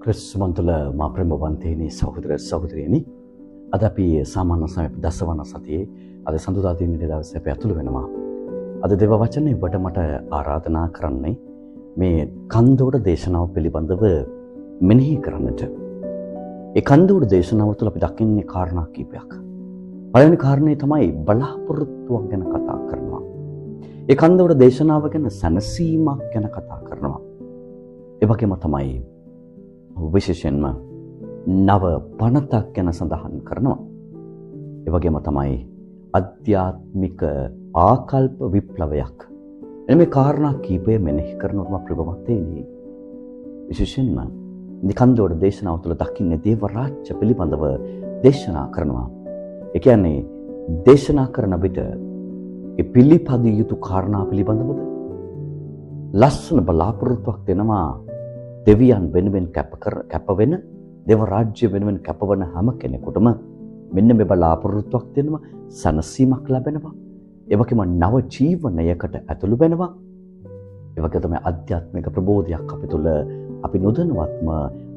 ක්‍රිස්තුමන්තුල මා ප්‍රේමවන්තයනි සහෝදර සහෝදරියනි අද අපි සාමාන්‍ය සමය දසවන සතියේ අද සඳුදා දිනේ දවසේ අපි ඇතුළු වෙනවා. අද දේව වචනේ ඔබට මට ආරාධනා කරන්නේ මේ කන්දෝඩ දේශනාව පිළිබඳව මෙනෙහි කරන්නට. ඒ කන්දෝඩ දේශනාව තුළ අපි දකින්නේ කාරණා කීපයක්. පළවෙනි කාරණේ තමයි බලාපොරොත්තුවක් ගැන කතා කරනවා. ඒ කන්දෝඩ දේශනාව ගැන සැනසීමක් ගැන කතා කරනවා. ඒ වගේම තමයි විශේෂයෙන්ම නව පනතක් ගැන සඳහන් කරනවා. ඒ වගේම තමයි අධ්‍යාත්මික ආකල්ප විප්ලවයක්. එන මේ කාරණා කීපය මෙනෙහි කරනවා ප්‍රබවත්තේනි. විශේෂයෙන්ම නිකන්දෝඩ දේශනාව තුළ දකින්නේ දේව රාජ්‍ය පිළිබඳව දේශනා කරනවා. ඒ කියන්නේ දේශනා කරන විට ඒ පිළිපදිය යුතු කාරණා පිළිබඳවද ලස්සන බලාපොරොත්තුවක් දෙනවා. දෙවියන් වෙනුවෙන් කැප වෙන දේව රාජ්‍ය වෙනුවෙන් කැපවන හැම කෙනෙකුටම මෙන්න මේ බලාපොරොත්තුවක් දෙනවා, සනසීමක් ලැබෙනවා. ඒ වගේම නව ජීවනයකට ඇතුළු වෙනවා. ඒ වගේ තමයි ආධ්‍යාත්මික ප්‍රබෝධයක් අප තුළ අපි නොදැනුවත්ම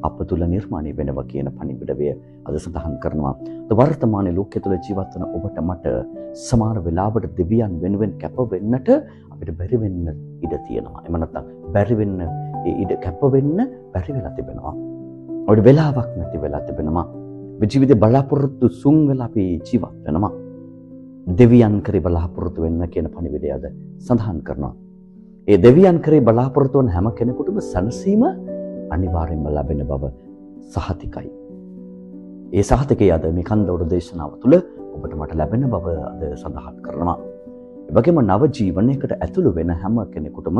අප තුළ නිර්මාණය වෙනවා කියන පණිවිඩය අද සඳහන් කරනවා. වර්තමානයේ ලෝකයේ තුළ ජීවත් වන ඔබට මට සමාන වෙලාවට දෙවියන් වෙනුවෙන් කැප වෙන්නට අපිට බැරි වෙන්න ඉඩ තියෙනවා. එහෙම නැත්නම් බැරි වෙන්න ඒ ඉඩ කැප වෙන්න බැරි වෙලා තිබෙනවා. අපිට වෙලාවක් නැති වෙලා තිබෙනවා. මේ ජීවිතේ බලාපොරොත්තු සුන් වෙලා අපි ජීවත් වෙනවා. දෙවියන් කරේ බලාපොරොත්තු වෙන්න කියන පණිවිඩය අද සඳහන් කරනවා. ඒ දෙවියන් කරේ බලාපොරොත්තු වන හැම කෙනෙකුටම සැනසීම අනිවාර්යෙන්ම ලැබෙන බව සහතිකයි. ඒ සහතිකය අද මේ කන්දෝඩ දේශනාව තුළ ඔබට මට ලැබෙන බව අද සඳහන් කරනවා. ඒ වගේම නව ජීවනයකට ඇතුළු වෙන හැම කෙනෙකුටම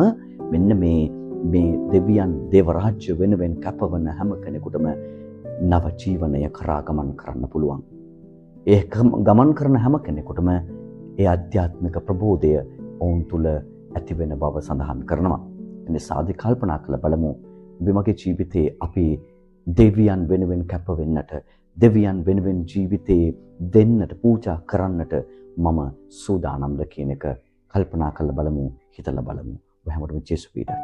මෙන්න මේ දෙවියන් දේව රාජ්‍ය වෙනුවෙන් කැපවන හැම කෙනෙකුටම නව ජීවනය කරා ගමන් කරන්න පුළුවන්. ඒ ගමන් කරන හැම කෙනෙකුටම ඒ ආධ්‍යාත්මික ප්‍රබෝධය ඔවුන් තුළ ඇති වෙන බව සඳහන් කරනවා. එනිසා අද කල්පනා කළ බලමු ඔබ මගේ ජීවිතේ අපි දෙවියන් වෙනුවෙන් කැප වෙන්නට, දෙවියන් වෙනුවෙන් ජීවිතේ දෙන්නට, පූජා කරන්නට මම සූදානම්ද කියන එක කල්පනා කරලා බලමු, හිතලා බලමු. ඔබ හැමෝටම ජේසුස් වේදා.